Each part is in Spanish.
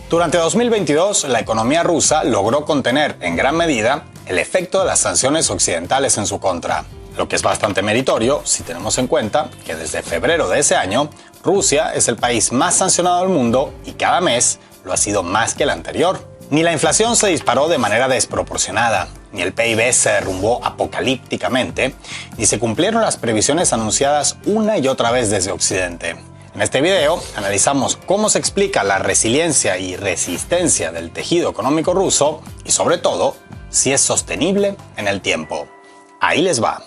Durante 2022, la economía rusa logró contener en gran medida el efecto de las sanciones occidentales en su contra, lo que es bastante meritorio si tenemos en cuenta que desde febrero de ese año, Rusia es el país más sancionado del mundo y cada mes lo ha sido más que el anterior. Ni la inflación se disparó de manera desproporcionada, ni el PIB se derrumbó apocalípticamente, ni se cumplieron las previsiones anunciadas una y otra vez desde Occidente. En este video analizamos cómo se explica la resiliencia y resistencia del tejido económico ruso y, sobre todo, si es sostenible en el tiempo. Ahí les va.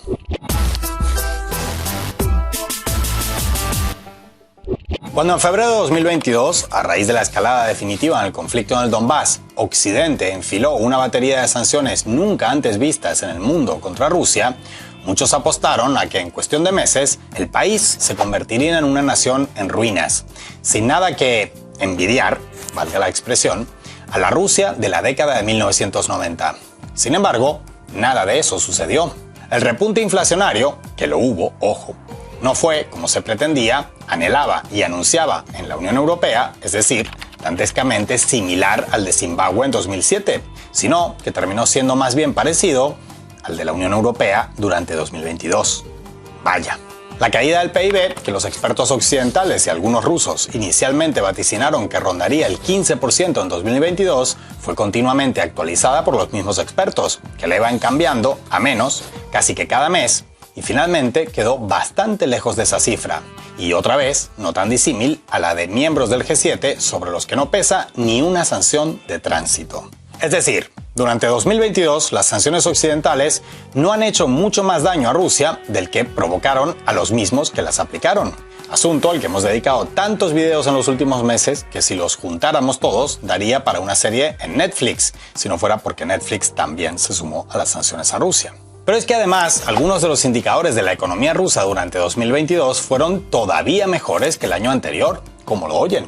Cuando en febrero de 2022, a raíz de la escalada definitiva en el conflicto en el Donbass, Occidente enfiló una batería de sanciones nunca antes vistas en el mundo contra Rusia, muchos apostaron a que en cuestión de meses el país se convertiría en una nación en ruinas, sin nada que envidiar, valga la expresión, a la Rusia de la década de 1990. Sin embargo, nada de eso sucedió. El repunte inflacionario, que lo hubo, ojo, no fue, como se pretendía, anhelaba y anunciaba en la Unión Europea, es decir, dantescamente similar al de Zimbabue en 2007, sino que terminó siendo más bien parecido al de la Unión Europea durante 2022. Vaya. La caída del PIB, que los expertos occidentales y algunos rusos inicialmente vaticinaron que rondaría el 15% en 2022, fue continuamente actualizada por los mismos expertos, que la iban cambiando a menos casi que cada mes, y finalmente quedó bastante lejos de esa cifra. Y otra vez, no tan disímil a la de miembros del G7 sobre los que no pesa ni una sanción de tránsito. Es decir, durante 2022 las sanciones occidentales no han hecho mucho más daño a Rusia del que provocaron a los mismos que las aplicaron. Asunto al que hemos dedicado tantos videos en los últimos meses que si los juntáramos todos daría para una serie en Netflix, si no fuera porque Netflix también se sumó a las sanciones a Rusia. Pero es que además, algunos de los indicadores de la economía rusa durante 2022 fueron todavía mejores que el año anterior, como lo oyen.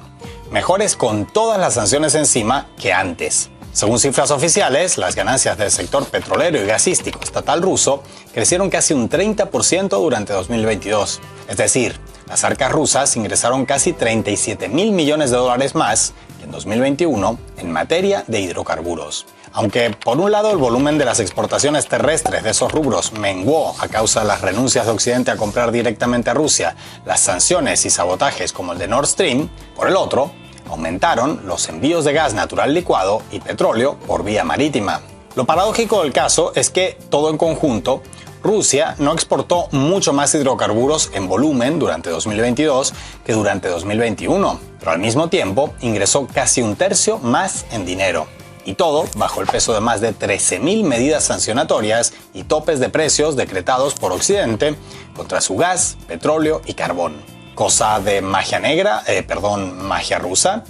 Mejores con todas las sanciones encima que antes. Según cifras oficiales, las ganancias del sector petrolero y gasístico estatal ruso crecieron casi un 30% durante 2022. Es decir, las arcas rusas ingresaron casi 37.000 millones de dólares más que en 2021 en materia de hidrocarburos. Aunque por un lado el volumen de las exportaciones terrestres de esos rubros menguó a causa de las renuncias de Occidente a comprar directamente a Rusia, las sanciones y sabotajes como el de Nord Stream, por el otro, aumentaron los envíos de gas natural licuado y petróleo por vía marítima. Lo paradójico del caso es que, todo en conjunto, Rusia no exportó mucho más hidrocarburos en volumen durante 2022 que durante 2021, pero al mismo tiempo ingresó casi un tercio más en dinero. Y todo bajo el peso de más de 13.000 medidas sancionatorias y topes de precios decretados por Occidente contra su gas, petróleo y carbón. ¿Cosa de magia negra? Magia rusa.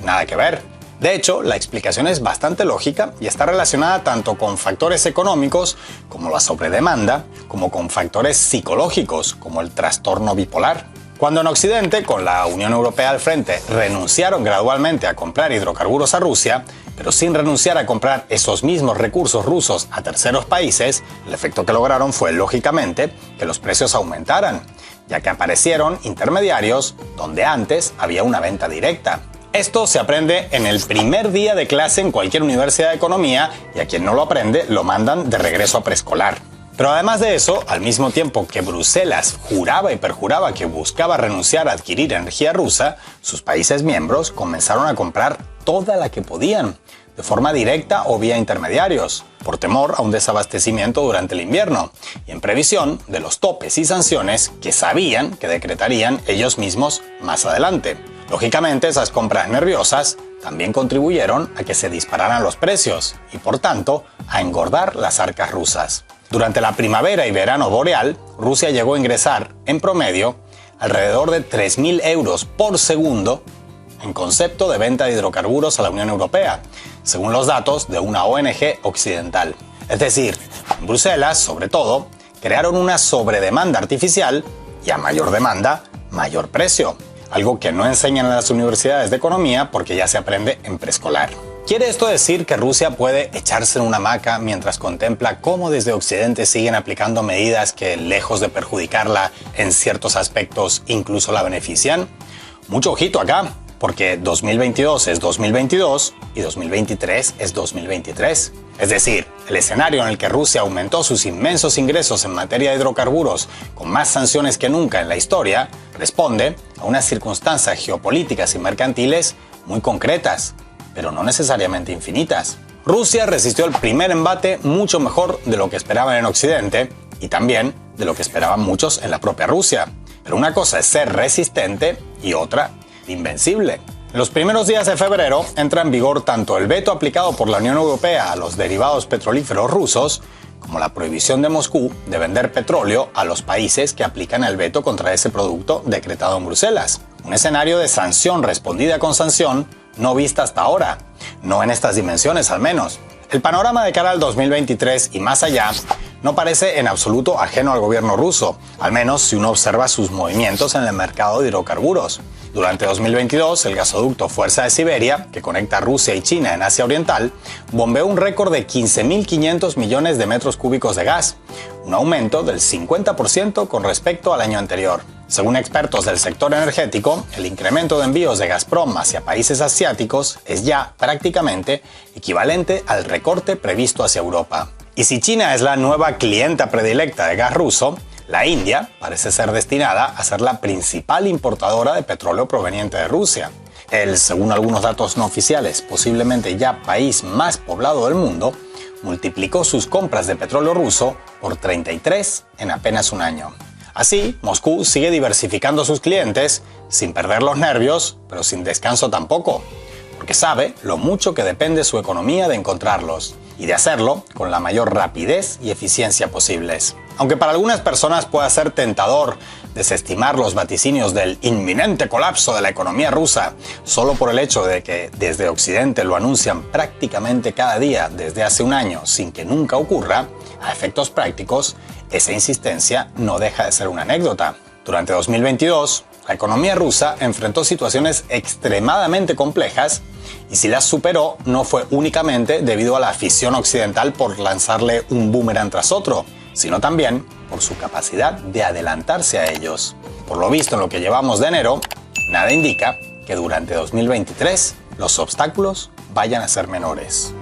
Nada que ver. De hecho, la explicación es bastante lógica y está relacionada tanto con factores económicos, como la sobredemanda, como con factores psicológicos, como el trastorno bipolar. Cuando en Occidente, con la Unión Europea al frente, renunciaron gradualmente a comprar hidrocarburos a Rusia, pero sin renunciar a comprar esos mismos recursos rusos a terceros países, el efecto que lograron fue, lógicamente, que los precios aumentaran, ya que aparecieron intermediarios donde antes había una venta directa. Esto se aprende en el primer día de clase en cualquier universidad de economía y a quien no lo aprende lo mandan de regreso a preescolar. Pero además de eso, al mismo tiempo que Bruselas juraba y perjuraba que buscaba renunciar a adquirir energía rusa, sus países miembros comenzaron a comprar toda la que podían, de forma directa o vía intermediarios, por temor a un desabastecimiento durante el invierno y en previsión de los topes y sanciones que sabían que decretarían ellos mismos más adelante. Lógicamente, esas compras nerviosas también contribuyeron a que se dispararan los precios y, por tanto, a engordar las arcas rusas. Durante la primavera y verano boreal, Rusia llegó a ingresar, en promedio, alrededor de 3.000 euros por segundo en concepto de venta de hidrocarburos a la Unión Europea, según los datos de una ONG occidental. Es decir, en Bruselas, sobre todo, crearon una sobredemanda artificial y a mayor demanda, mayor precio. Algo que no enseñan en las universidades de economía porque ya se aprende en preescolar. ¿Quiere esto decir que Rusia puede echarse en una hamaca mientras contempla cómo desde Occidente siguen aplicando medidas que, lejos de perjudicarla en ciertos aspectos, incluso la benefician? Mucho ojito acá, porque 2022 es 2022 y 2023 es 2023. Es decir, el escenario en el que Rusia aumentó sus inmensos ingresos en materia de hidrocarburos con más sanciones que nunca en la historia, responde a unas circunstancias geopolíticas y mercantiles muy concretas, pero no necesariamente infinitas. Rusia resistió el primer embate mucho mejor de lo que esperaban en Occidente y también de lo que esperaban muchos en la propia Rusia. Pero una cosa es ser resistente y otra, invencible. En los primeros días de febrero entra en vigor tanto el veto aplicado por la Unión Europea a los derivados petrolíferos rusos, como la prohibición de Moscú de vender petróleo a los países que aplican el veto contra ese producto decretado en Bruselas. Un escenario de sanción respondida con sanción no vista hasta ahora, no en estas dimensiones al menos. El panorama de cara al 2023 y más allá no parece en absoluto ajeno al gobierno ruso, al menos si uno observa sus movimientos en el mercado de hidrocarburos. Durante 2022, el gasoducto Fuerza de Siberia, que conecta Rusia y China en Asia Oriental, bombeó un récord de 15.500 millones de metros cúbicos de gas, un aumento del 50% con respecto al año anterior. Según expertos del sector energético, el incremento de envíos de Gazprom hacia países asiáticos es ya prácticamente equivalente al recorte previsto hacia Europa. Y si China es la nueva clienta predilecta de gas ruso, la India parece ser destinada a ser la principal importadora de petróleo proveniente de Rusia. El, según algunos datos no oficiales, posiblemente ya país más poblado del mundo, multiplicó sus compras de petróleo ruso por 33 en apenas un año. Así, Moscú sigue diversificando sus clientes sin perder los nervios, pero sin descanso tampoco, porque sabe lo mucho que depende su economía de encontrarlos y de hacerlo con la mayor rapidez y eficiencia posibles. Aunque para algunas personas pueda ser tentador desestimar los vaticinios del inminente colapso de la economía rusa solo por el hecho de que desde Occidente lo anuncian prácticamente cada día desde hace un año sin que nunca ocurra, a efectos prácticos, esa insistencia no deja de ser una anécdota. Durante 2022, la economía rusa enfrentó situaciones extremadamente complejas y si las superó no fue únicamente debido a la afición occidental por lanzarle un boomerang tras otro, sino también por su capacidad de adelantarse a ellos. Por lo visto en lo que llevamos de enero, nada indica que durante 2023 los obstáculos vayan a ser menores.